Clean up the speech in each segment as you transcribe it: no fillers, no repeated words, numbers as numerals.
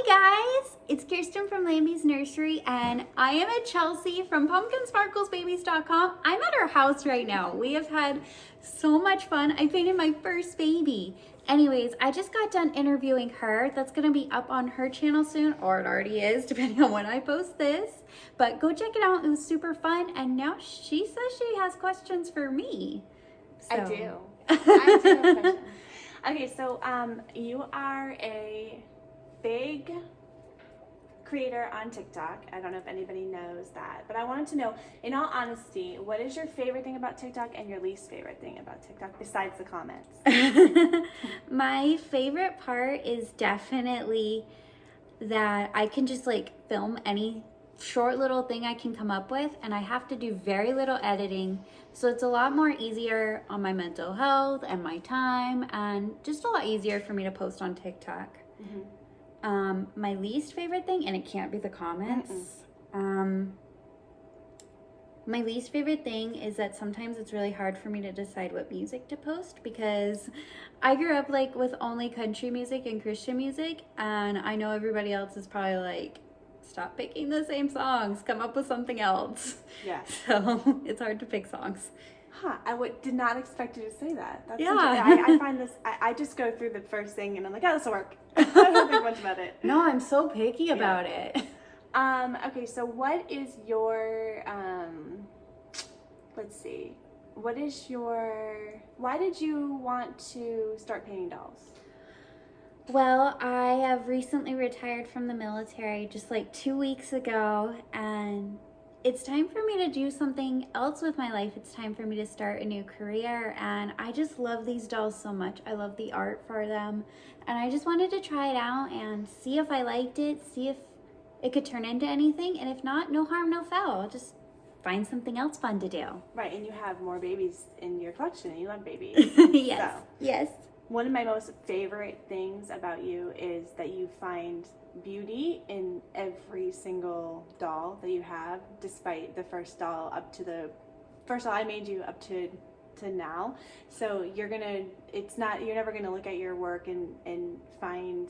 Hi guys, it's Kiersten from Lambie's Nursery and I am at Chelsea from pumpkinsparklesbabies.com. I'm at her house right now. We have had so much fun. I painted my first baby. Anyways, I just got done interviewing her. That's going to be up on her channel soon, or it already is, depending on when I post this. But go check it out. It was super fun. And now she says she has questions for me. So. I do. I do have questions. Okay, so you are a big creator on TikTok. I don't know if anybody knows that, but I wanted to know, in all honesty, what is your favorite thing about TikTok and your least favorite thing about TikTok besides the comments? My favorite part is definitely that I can just like film any short little thing I can come up with, and I have to do very little editing, so it's a lot more easier on my mental health and my time, and just a lot easier for me to post on TikTok. Mm-hmm. My least favorite thing, and it can't be the comments. My least favorite thing is that sometimes it's really hard for me to decide what music to post, because I grew up like with only country music and Christian music, and I know everybody else is probably like, stop picking the same songs, come up with something else. Yeah. So it's hard to pick songs. Huh, did not expect you to say that. That's Yeah. I find this, I just go through the first thing and I'm like, oh, this will work. I don't think much about it. No, I'm so picky about it. Okay, so what is your, let's see, why did you want to start painting dolls? Well, I have recently retired from the military just like 2 weeks ago, and it's time for me to do something else with my life. It's time for me to start a new career, and I just love these dolls so much. I love the art for them, and I just wanted to try it out and see if I liked it, see if it could turn into anything, and if not, no harm, no foul. I'll just find something else fun to do. Right, and you have more babies in your collection, and you love babies. Yes, so, yes. One of my most favorite things about you is that you find beauty in every single doll that you have, despite the first doll I made you up to now. So you're never gonna look at your work and find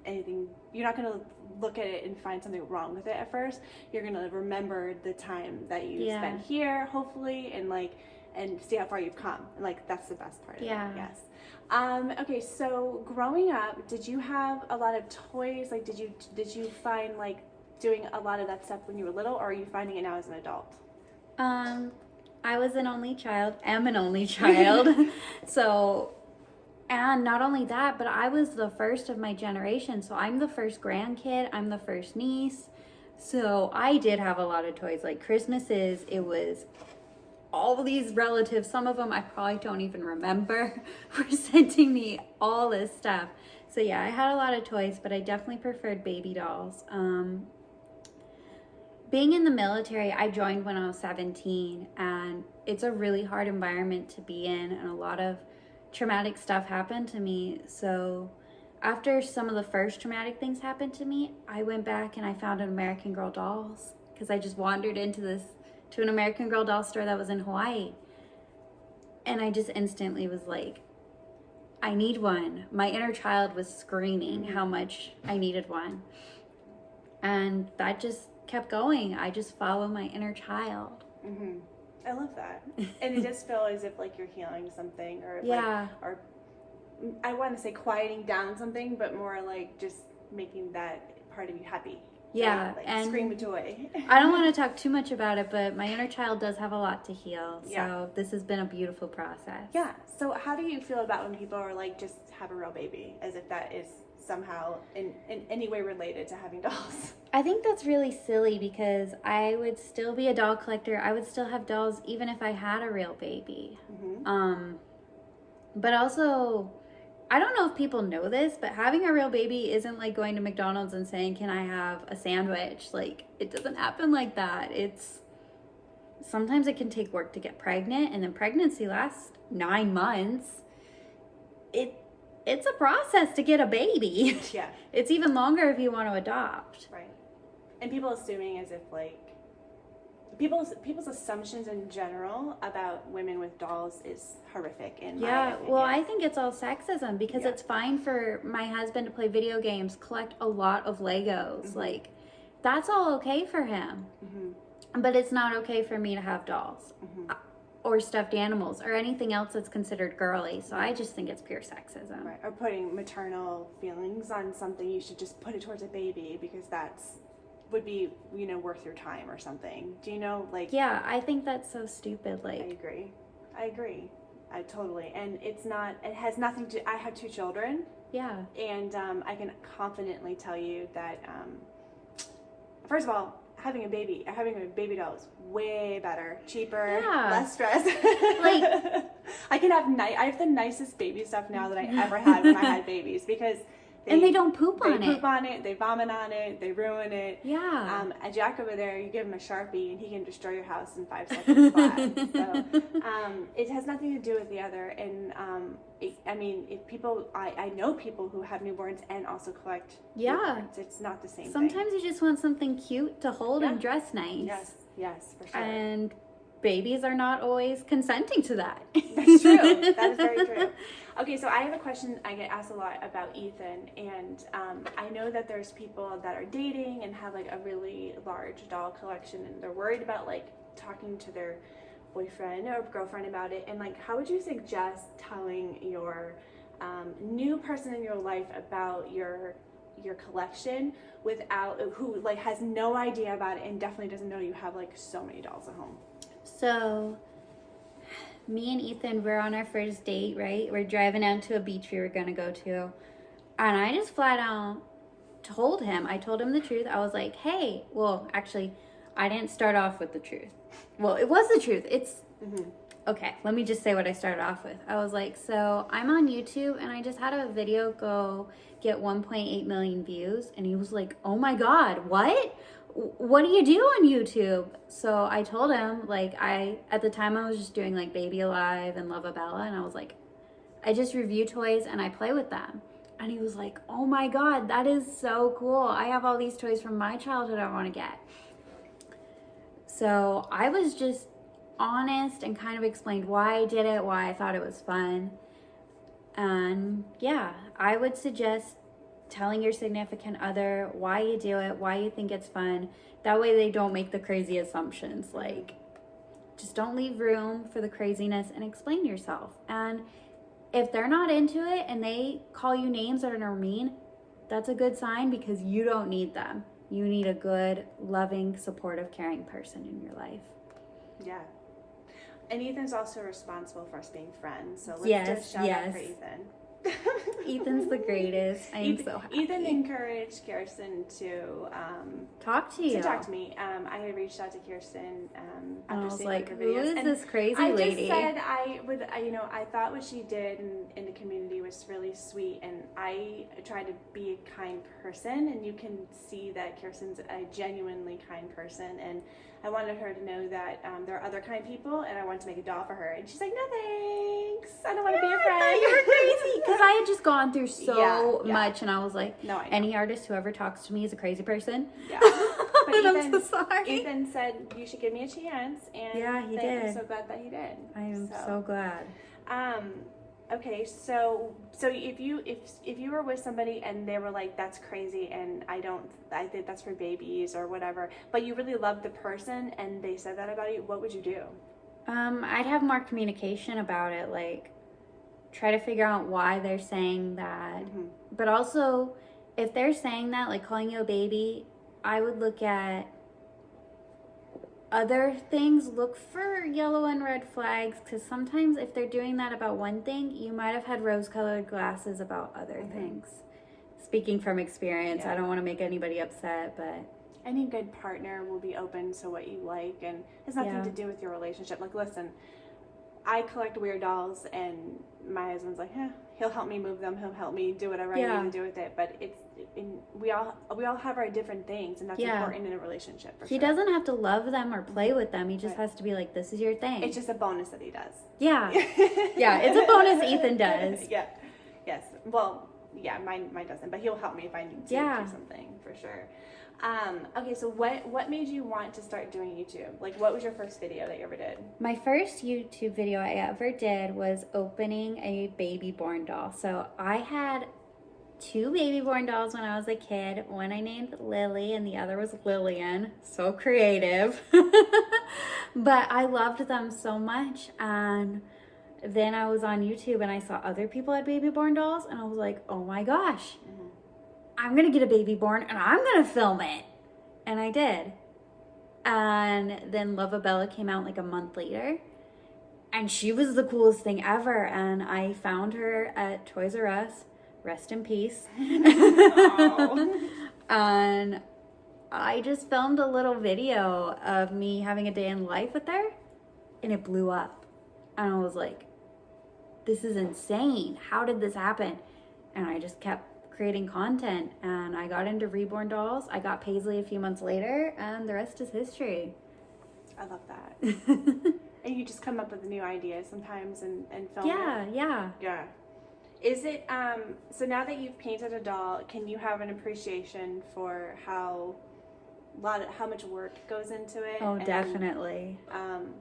anything. You're not gonna look at it and find something wrong with it at first. You're gonna remember the time that you spent here, hopefully, and see how far you've come. And like, that's the best part of it, yes. Okay, so growing up, did you have a lot of toys? Like, did you find like doing a lot of that stuff when you were little, or are you finding it now as an adult? I was an only child, am an only child. So, and not only that, but I was the first of my generation. So I'm the first grandkid, I'm the first niece. So I did have a lot of toys. Like Christmases, it was all these relatives, some of them I probably don't even remember, were sending me all this stuff. So yeah, I had a lot of toys, but I definitely preferred baby dolls. Being in the military, I joined when I was 17, and it's a really hard environment to be in, and a lot of traumatic stuff happened to me. So after some of the first traumatic things happened to me, I went back and I found an American Girl dolls, because I just wandered to an American Girl doll store that was in Hawaii. And I just instantly was like, I need one. My inner child was screaming how much I needed one. And that just kept going. I just follow my inner child. Mm-hmm. I love that. And it does feel as if like you're healing something, or or I want to say quieting down something, but more like just making that part of you happy. Yeah, like and scream with joy. I don't want to talk too much about it, but my inner child does have a lot to heal. So this has been a beautiful process. Yeah. So how do you feel about when people are like, just have a real baby, as if that is somehow in any way related to having dolls? I think that's really silly, because I would still be a doll collector. I would still have dolls even if I had a real baby. Mm-hmm. But also, I don't know if people know this, but having a real baby isn't like going to McDonald's and saying, can I have a sandwich? Like, it doesn't happen like that. Sometimes it can take work to get pregnant, and then pregnancy lasts 9 months. It's a process to get a baby. Yeah. It's even longer if you want to adopt. Right. And people assuming as if like people's assumptions in general about women with dolls is horrific in my opinion. Well, I think it's all sexism because Yeah. it's fine for my husband to play video games, collect a lot of Legos. Like, that's all okay for him. But it's not okay for me to have dolls or stuffed animals or anything else that's considered girly. So I just think it's pure sexism. Right. Or putting maternal feelings on something, you should just put it towards a baby because would be, worth your time or something. Do you know, like... Yeah, I think that's so stupid. Like, I agree. I totally. And it has nothing to... I have 2 children. Yeah. And I can confidently tell you that, first of all, having a baby doll is way better, cheaper, less stress. Like, I have the nicest baby stuff now that I ever had when I had babies because they don't poop on it. They poop on it, they vomit on it, they ruin it. Yeah. A Jack over there, you give him a Sharpie and he can destroy your house in 5 seconds flat. So it has nothing to do with the other. And I know people who have newborns and also collect newborns. It's not the same Sometimes thing. you just want something cute to hold and dress nice. Yes, for sure. And babies are not always consenting to that. That's true. That is very true. Okay, so I have a question I get asked a lot about Ethan, and I know that there's people that are dating and have like a really large doll collection, and they're worried about like talking to their boyfriend or girlfriend about it. And like, how would you suggest telling your new person in your life about your collection who like has no idea about it and definitely doesn't know you have like so many dolls at home? So, me and Ethan, we're on our first date, right? We're driving out to a beach we were going to go to. And I just flat out told him, I told him the truth. I was like, hey, well, actually, I didn't start off with the truth. Well, it was the truth. Okay, let me just say what I started off with. I was like, so I'm on YouTube and I just had a video go get 1.8 million views. And he was like, oh my God, what do you do on YouTube? So I told him, like, at the time I was just doing like Baby Alive and Lovabella, and I was like, I just review toys and I play with them. And he was like, oh my God, that is so cool. I have all these toys from my childhood I want to get. So I was just honest and kind of explained why I did it, why I thought it was fun. And yeah, I would suggest telling your significant other why you do it, why you think it's fun. That way they don't make the crazy assumptions. Like, just don't leave room for the craziness and explain yourself. And if they're not into it and they call you names that are mean, that's a good sign because you don't need them. You need a good, loving, supportive, caring person in your life. Yeah. And Ethan's also responsible for us being friends. So let's do a shout out for Ethan. Ethan's the greatest. I am so happy. Ethan encouraged Kiersten to talk to you. To talk to me. I had reached out to Kiersten after seeing like, her videos. who is this crazy lady? I just said I thought what she did in the community was really sweet, and I try to be a kind person, and you can see that Kiersten's a genuinely kind person, and I wanted her to know that there are other kind people, and I wanted to make a doll for her. And she's like, no thanks. I don't want to be your friend. You were crazy. Because I had just gone through so much, and I was like, no, any artist who ever talks to me is a crazy person. Yeah. But Ethan, I'm so sorry. Ethan said, you should give me a chance. And he did. I'm so glad that he did. I am so glad. Okay, so if you were with somebody and they were like, that's crazy and I think that's for babies or whatever, but you really loved the person and they said that about you, what would you do? I'd have more communication about it, like try to figure out why they're saying that. But also, if they're saying that, like calling you a baby, I would look at other things, look for yellow and red flags, because sometimes if they're doing that about one thing, you might have had rose-colored glasses about other things. Speaking from experience, I don't want to make anybody upset, but any good partner will be open to what you like, and it has nothing to do with your relationship. Like, listen, I collect weird dolls, and my husband's like, he'll help me move them, he'll help me do whatever I need to do with it, but we all have our different things, and that's important in a relationship. He doesn't have to love them or play with them. He just has to be like, this is your thing. It's just a bonus that he does. Yeah. It's a bonus Ethan does. Yes. Well, mine doesn't, but he'll help me if I need to do something, for sure. Okay, so what made you want to start doing YouTube? Like, what was your first video that you ever did? My first YouTube video I ever did was opening a baby born doll. So I had 2 baby born dolls when I was a kid. One I named Lily and the other was Lillian. So creative. But I loved them so much. And then I was on YouTube and I saw other people had baby born dolls. And I was like, oh my gosh, I'm going to get a baby born and I'm going to film it. And I did. And then Lovabella came out like a month later. And she was the coolest thing ever. And I found her at Toys R Us. Rest in peace. And I just filmed a little video of me having a day in life with her. And it blew up. And I was like, this is insane. How did this happen? And I just kept creating content, and I got into Reborn dolls. I got Paisley a few months later, and the rest is history. I love that. And you just come up with new ideas sometimes and film it? Yeah. Is it, so now that you've painted a doll, can you have an appreciation for how much work goes into it? Oh, definitely.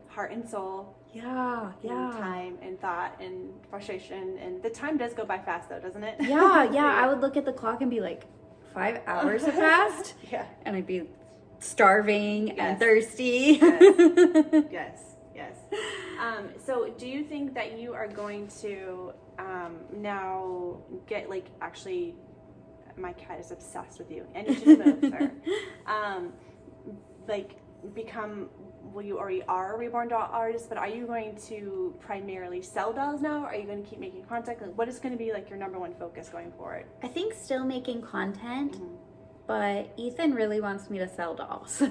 Heart and soul. Yeah. And time and thought and frustration, and the time does go by fast though, doesn't it? Yeah. I would look at the clock and be like, 5 hours have passed. Yeah. And I'd be starving and thirsty. Yes. So do you think that you are going to now get actually, my cat is obsessed with you. I need you to move her. Become, well, you already are a Reborn doll artist, but are you going to primarily sell dolls now? Or are you going to keep making content? What is going to be your number one focus going forward? I think still making content, but Ethan really wants me to sell dolls.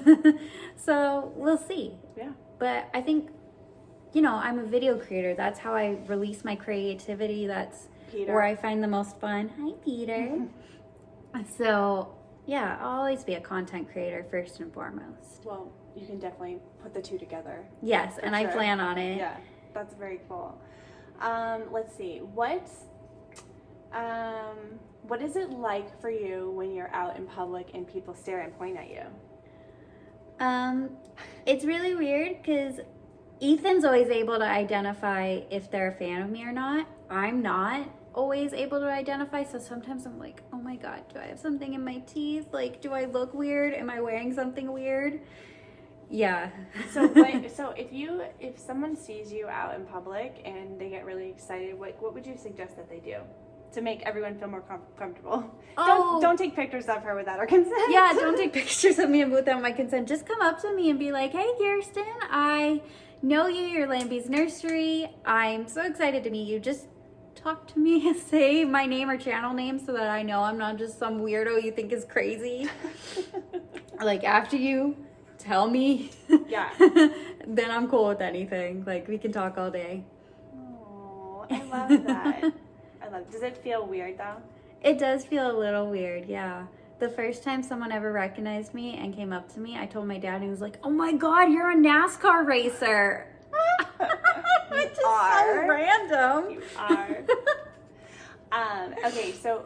So we'll see. Yeah. But I think, I'm a video creator. That's how I release my creativity. That's Peter. Where I find the most fun. Hi, Peter. So, yeah, I'll always be a content creator first and foremost. Well, you can definitely put the two together. Yes, and sure. I plan on it. Yeah, that's very cool. Let's see. What is it like for you when you're out in public and people stare and point at you? It's really weird because Ethan's always able to identify if they're a fan of me or not. I'm not always able to identify, so sometimes I'm like, oh my god, do I have something in my teeth? Do I look weird? Am I wearing something weird? Yeah. So if someone sees you out in public and they get really excited, what would you suggest that they do to make everyone feel more comfortable? Don't take pictures of her without her consent. Yeah, don't take pictures of me without my consent. Just come up to me and be like, hey, Kiersten, I know you're Lambie's Nursery. I'm so excited to meet you. Just talk to me, say my name or channel name so that I know I'm not just some weirdo you think is crazy. After you tell me, yeah, then I'm cool with anything. We can talk all day. Oh, I love that. Does it feel weird though? It does feel a little weird, yeah. The first time someone ever recognized me and came up to me, I told my dad, and he was like, oh my god, you're a NASCAR racer. It's just so random. You are. Okay, so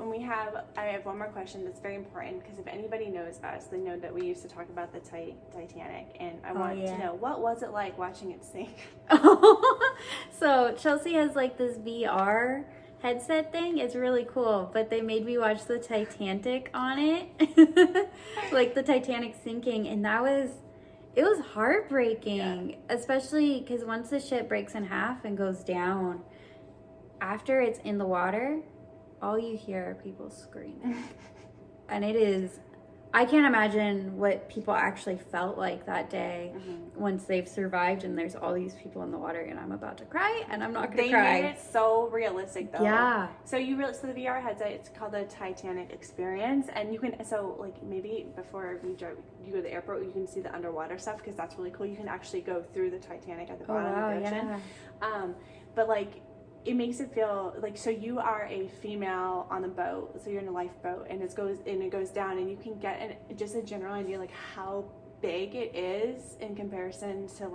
I have one more question that's very important, because if anybody knows us, they know that we used to talk about the Titanic, and I want to know, what was it like watching it sink? So Chelsea has this VR headset thing. It's really cool, but they made me watch the Titanic on it. The Titanic sinking, and it was heartbreaking, especially because once the ship breaks in half and goes down, after it's in the water, all you hear are people screaming. And I can't imagine what people actually felt like that day once they've survived and there's all these people in the water, and I'm about to cry, and I'm not going to cry. They made it so realistic though. Yeah. So the VR headset, it's called the Titanic experience, and you can, maybe before you go to the airport, you can see the underwater stuff, because that's really cool. You can actually go through the Titanic at the bottom of the ocean. Yeah. But it makes it feel so you are a female on the boat, so you're in a lifeboat, and it goes down, and you can get just a general idea how big it is in comparison to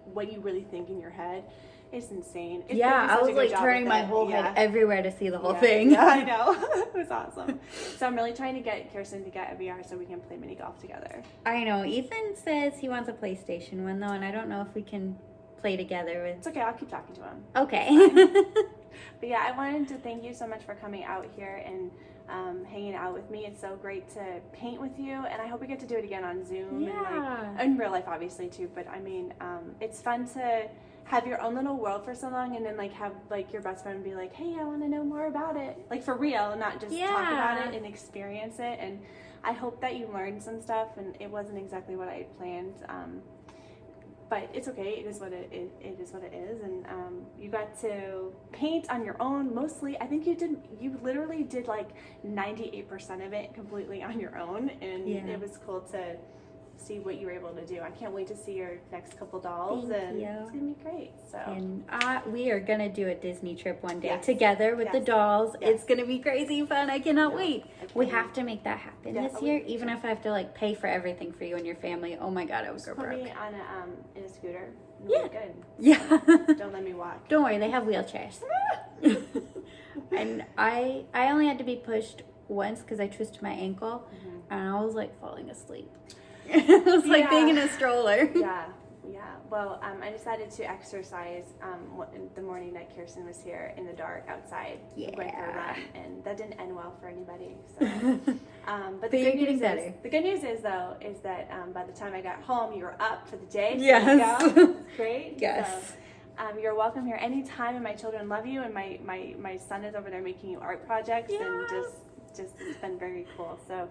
what you really think in your head. It's insane. Yeah, I was like turning my whole head everywhere to see the whole thing. Yeah, I know. It was awesome. So I'm really trying to get Kiersten to get a VR so we can play mini golf together. I know. Ethan says he wants a PlayStation one though, and I don't know if we can play together with. It's okay. I'll keep talking to him. Okay. But yeah, I wanted to thank you so much for coming out here and hanging out with me. It's so great to paint with you, and I hope we get to do it again on Zoom and in real life, obviously too. But I mean, it's fun to have your own little world for so long, and then like have like your best friend be like, hey, I want to know more about it, like for real, not just talk about it and experience it. And I hope that you learned some stuff, and it wasn't exactly what I had planned, but it's okay. It is what it is what it is. And you got to paint on your own mostly. I think you literally did like 98% of it completely on your own, and it was cool to see what you were able to do. I can't wait to see your next couple dolls. Thank you. It's gonna be great. So, and we are gonna do a Disney trip one day together with the dolls. It's gonna be crazy fun. I cannot wait. We have to make that happen this year, even if I have to like pay for everything for you and your family. Oh my god, I would go broke. Put me on in a scooter. Yeah. Good. Yeah. Don't let me walk. Don't worry, they have wheelchairs. And I only had to be pushed once because I twisted my ankle, and I was like falling asleep. It was like being in a stroller. Yeah. Well, I decided to exercise the morning that Kiersten was here in the dark outside. We went for a run, and that didn't end well for anybody. So, but the good news is though that by the time I got home, you were up for the day. So yes. Great. Yes. So, you're welcome here anytime, and my children love you, and my son is over there making you art projects, and just it's been very cool. So,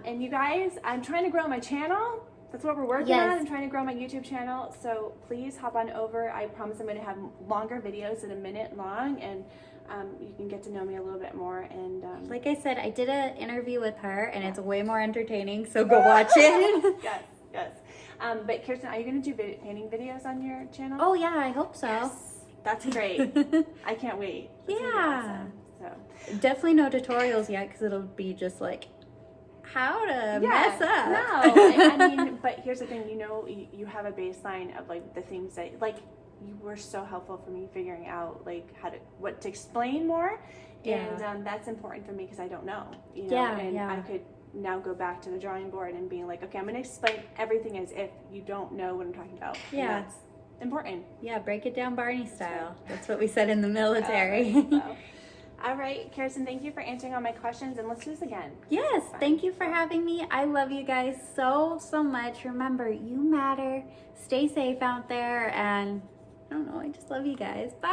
and you guys, I'm trying to grow my channel. That's what we're working on. I'm trying to grow my YouTube channel. So please hop on over. I promise I'm going to have longer videos than a minute long, and you can get to know me a little bit more. And like I said, I did an interview with her, and it's way more entertaining. So go watch it. Yes. But Kiersten, are you going to do painting videos on your channel? Oh yeah, I hope so. Yes. That's great. I can't wait. That's awesome. So definitely no tutorials yet, because it'll be just like how to mess up. No, I mean, but here's the thing. You have a baseline of like the things that like you were so helpful for me figuring out like what to explain more, and that's important for me because I don't know. I could now go back to the drawing board and being like, okay, I'm going to explain everything as if you don't know what I'm talking about. Yeah, and that's important. Yeah, break it down Barney style. That's what we said in the military. All right, Kiersten, thank you for answering all my questions, and let's do this again. Yes, thank you for having me. I love you guys so much. Remember, you matter. Stay safe out there, and I don't know, I just love you guys. Bye.